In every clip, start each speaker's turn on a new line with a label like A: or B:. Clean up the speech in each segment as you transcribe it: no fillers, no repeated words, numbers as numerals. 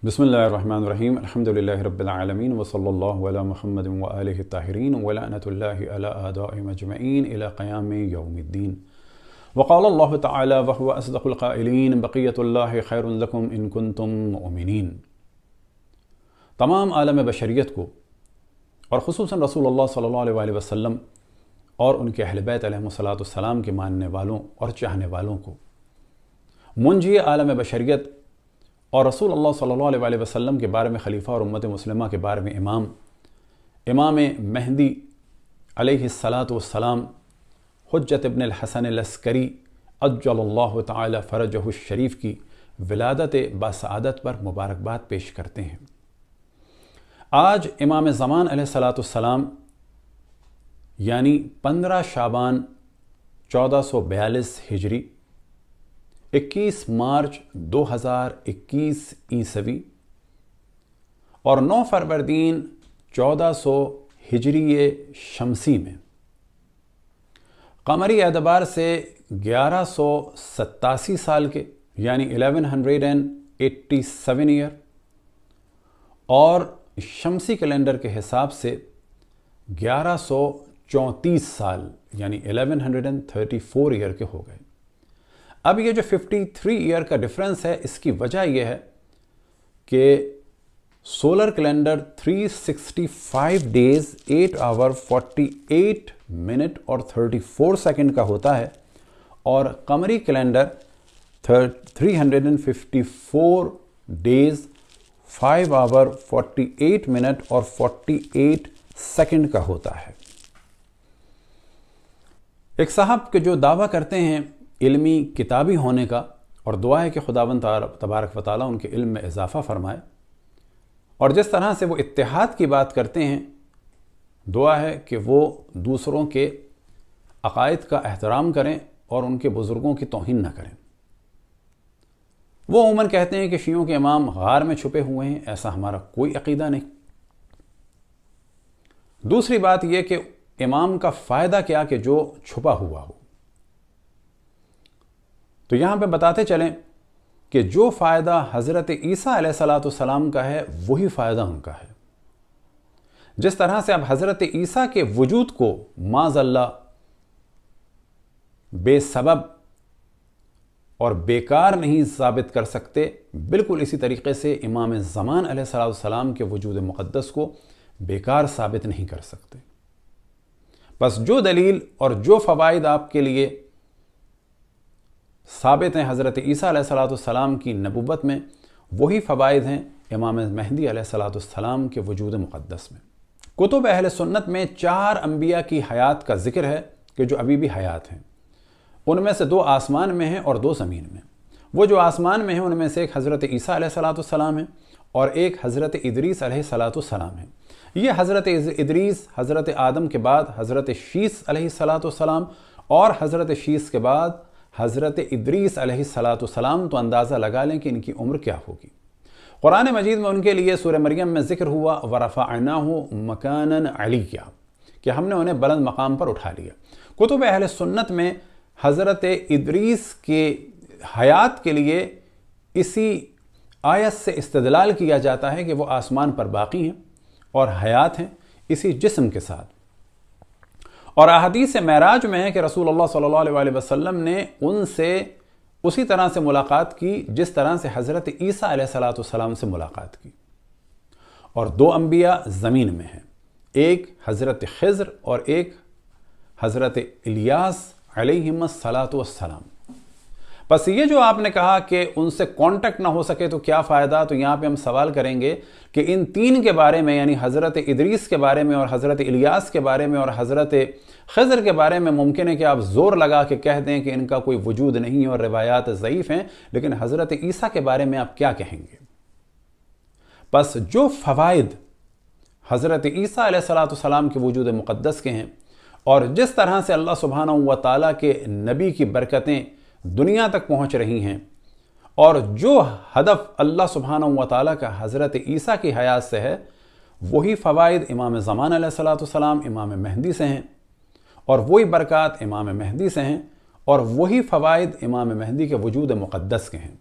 A: बिस्मिल्लाहिर्रहमानिर्रहीम अल्हम्दुलिल्लाहि रब्बिल आलमीन व सल्लल्लाहु अला मुहम्मद व आलिहि ताहिरीन व लअनतुल्लाहि अला आदाइहिम अजमईन इला क़याम यौमिद्दीन व क़ाला अल्लाहु तआला व हुवा अस्दक़ुल क़ाइलीन बक़ियतुल्लाहि खैरुन लकुम इन कुंतुम मुमिनीन। तमाम आलम बशरियत को और ख़ुसूसन रसूलुल्लाह सल्लल्लाहु अलैहि वसल्लम और उनके अहले बैत अलैहिस्सलाम के मानने वालों और चाहने वालों को मुंजी आलम बशरियत और रसूलुल्लाह सल्लल्लाहु अलैहि वसल्लम के बारे में खलीफा और उम्मत मुस्लिमा के बारे में इमाम मेहदी अलैहिस्सलातु वस्सलाम हुज्जत इब्न अल-हसन अल-अस्करी अज्जलल्लाहु तआला फ़रजहु शरीफ की विलादत बासआदत पर मुबारकबाद पेश करते हैं। आज इमाम ज़मान अलैहिस्सलातु वस्सलाम यानी 15 शाबान 1442 हिजरी, 21 मार्च 2021 ईसवी और 9 फरवरदीन 1400 हिजरी शमसी में कमरी एतबार से 1187 साल के यानी 1187 ईयर और शमसी कैलेंडर के हिसाब से 1134 साल यानी 1134 ईयर के हो गए। अब ये जो 53 ईयर का डिफरेंस है, इसकी वजह यह है कि solar calendar 365 days 8 hour 48 minute और 34 सेकंड का होता है और कमरी कैलेंडर 354 डेज 5 आवर 48 मिनट और 48 सेकंड का होता है। एक साहब के जो दावा करते हैं इल्मी किताबी होने का, और दुआ है कि खुदावंद तबारक व तआला उनके इल्म में इजाफ़ा फरमाए, और जिस तरह से वो इत्तेहाद की बात करते हैं, दुआ है कि वो दूसरों के अक़ायद का एहतराम करें और उनके बुज़ुर्गों की तौहीन न करें। वो उमूमन कहते हैं कि शियों के इमाम गार में छुपे हुए हैं, ऐसा हमारा कोई अक़ीदा नहीं। दूसरी बात यह कि इमाम का फ़ायदा क्या कि जो छुपा हुआ हो। तो यहाँ पे बताते चलें कि जो फ़ायदा हज़रत ईसा अलैहिस्सलाम का है वही फ़ायदा उनका है। जिस तरह से आप हज़रत ईसा के वजूद को माज़अल्लाह बेसबब और बेकार नहीं साबित कर सकते, बिल्कुल इसी तरीके से इमाम ज़मान अलैहिस्सलाम के वजूद मुक़द्दस को बेकार साबित नहीं कर सकते। बस जो दलील और जो फ़वाइद आपके लिए साबित हैं हज़रत ईसा अलैहिस्सलाम की नबुव्वत में, वही फ़वाइद हैं इमाम मेहदी अलैहिस्सलाम के वजूद मुक़द्दस में। कुतुब अहले सुन्नत में 4 अंबिया की हयात का ज़िक्र है कि जो अभी भी हयात हैं। उनमें से 2 आसमान में हैं और 2 ज़मीन में। वो जो आसमान में हैं उनमें से एक हज़रत ईसा अलैहिस्सलाम है और एक हज़रत इदरीस अलैहिस्सलाम है। ये हज़रत इदरीस हज़रत आदम के बाद हज़रत शीस अलैहिस्सलाम और हज़रत शीस के बाद हज़रत इदरीस अलैहिस्सलाम, तो अंदाज़ा लगा लें कि इनकी उम्र क्या होगी। कुरान मजीद में उनके लिए सूरह मरियम में ज़िक्र हुआ वरफ़अनाहु मकानन अलिय्या, कि हमने उन्हें बुलंद मकाम पर उठा लिया। कुतुब अहले सुन्नत में हज़रत इदरीस के हयात के लिए इसी आयत से इस्तिदलाल किया जाता है कि वो आसमान पर बाकी हैं और हयात हैं इसी जिस्म के साथ। और अहदीस मेराज में है कि रसूलुल्लाह सल्लल्लाहु अलैहि वसल्लम ने उनसे उसी तरह से मुलाकात की जिस तरह से हज़रत ईसा अलैहिस्सलाम से मुलाकात की। और 2 अंबिया ज़मीन में हैं, एक हज़रत ख़िज़्र और एक हज़रत इलियास अलैहिस्सलाम। बस ये जो आपने कहा कि उनसे कांटेक्ट ना हो सके तो क्या फ़ायदा, तो यहाँ पे हम सवाल करेंगे कि इन 3 के बारे में, यानी हज़रत इदरीस के बारे में और हज़रत इलियास के बारे में और हज़रत ख़िज़्र के बारे में मुमकिन है कि आप ज़ोर लगा के कह दें कि इनका कोई वजूद नहीं है और रिवायात ज़ईफ़ हैं, लेकिन हज़रत ईसा के बारे में आप क्या कहेंगे? बस जो फ़वाइद हज़रत ईसा अलैहिस्सलाम के वजूद मुक़द्दस के हैं और जिस तरह से अल्लाह सुब्हानहू व तआला के नबी की बरकतें दुनिया तक पहुँच रही हैं और जो हदफ अल्लाह सुब्हानहू व तआला का हज़रत ईसा की हयात से है, वही फ़वाइद इमाम ज़मान अलैहिस्सलाम इमाम मेहदी से हैं और वही बरक़ात इमाम मेहदी से हैं और वही फ़वाइद इमाम मेहदी के वजूद मुक़द्दस के हैं।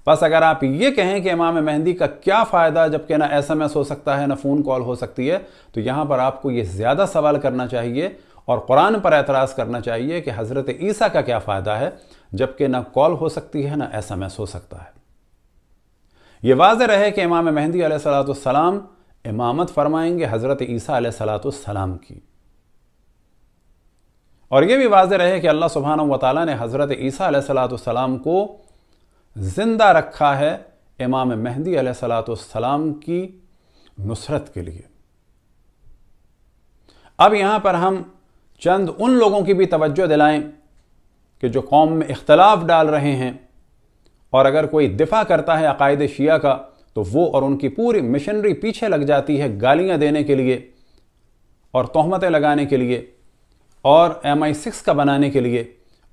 A: بس اگر آپ یہ کہیں کہ امام مہدی کا کیا فائدہ جبکہ نہ SMS ہو سکتا ہے نہ فون کال ہو سکتی ہے، تو یہاں پر آپ کو یہ زیادہ سوال کرنا چاہیے اور قرآن پر اعتراض کرنا چاہیے کہ حضرت عیسیٰ کا کیا فائدہ ہے جبکہ نہ کال ہو سکتی ہے نہ SMS ہو سکتا ہے۔ یہ واضح رہے کہ امام مہدی علیہ السلام امامت فرمائیں گے حضرت عیسیٰ علیہ السلام کی، اور یہ بھی واضح رہے کہ اللہ سبحانہ وتعالی نے حضرت عیسیٰ علیہ السلام کو زندہ رکھا ہے امام مہدی علیہ السلام کی نصرت کے لیے۔ اب یہاں پر ہم چند ان لوگوں کی بھی توجہ دلائیں کہ جو قوم میں اختلاف ڈال رہے ہیں، اور اگر کوئی دفاع کرتا ہے عقائد شیعہ کا تو وہ اور ان کی پوری مشنری پیچھے لگ جاتی ہے گالیاں دینے کے لیے اور تہمتیں لگانے کے لیے اور MI6 کا بنانے کے لیے۔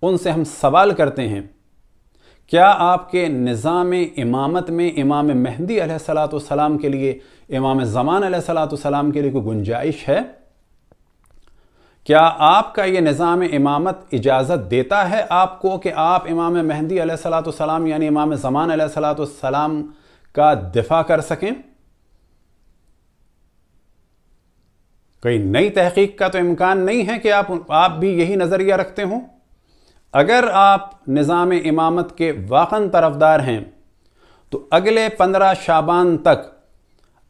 A: ان سے ہم سوال کرتے ہیں، کیا آپ کے نظام امامت میں امام مہدی علیہ السلام کے لیے، امام زمان علیہ السلام کے لیے کوئی گنجائش ہے؟ کیا آپ کا یہ نظام امامت اجازت دیتا ہے آپ کو کہ آپ امام مہدی علیہ السلام یعنی امام زمان علیہ السلام کا دفاع کر سکیں؟ کوئی نئی تحقیق کا تو امکان نہیں ہے کہ آپ بھی یہی نظریہ رکھتے ہوں؟ اگر آپ نظام امامت کے واقعاً طرفدار ہیں تو اگلے 15 شعبان تک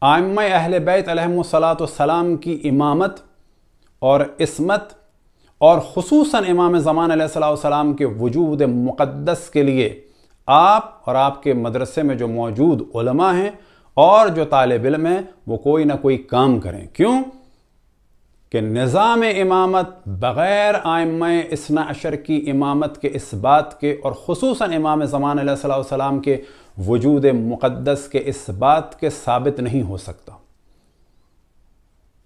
A: ائمہ اہل بیت علیہم السلام کی امامت اور عصمت اور خصوصاً امام زمان علیہ السلام کے وجود مقدس کے لیے آپ اور آپ کے مدرسے میں جو موجود علماء ہیں اور جو طالب علم ہیں وہ کوئی نہ کوئی کام کریں۔ کیوں؟ کہ نظام امامت بغیر ائمہ اثنا عشر کی امامت کے اس بات کے اور خصوصاً امام زمان علیہ السلام کے وجود مقدس کے اس بات کے ثابت نہیں ہو سکتا۔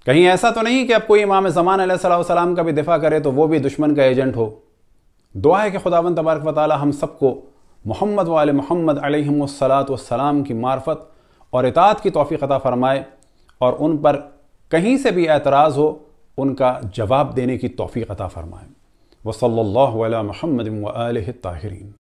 A: کہیں ایسا تو نہیں کہ اب کوئی امام زمان علیہ السلام کا بھی دفاع کرے تو وہ بھی دشمن کا ایجنٹ ہو۔ دعا ہے کہ خداوند تبارک و تعالی ہم سب کو محمد و آل محمد علیہم السلام کی معرفت اور اطاعت کی توفیق عطا فرمائے، اور ان پر کہیں سے بھی اعتراض ہو ان کا جواب دینے کی توفیق عطا فرمائے۔ وصلی اللہ علی محمد و آلہ الطاہرین۔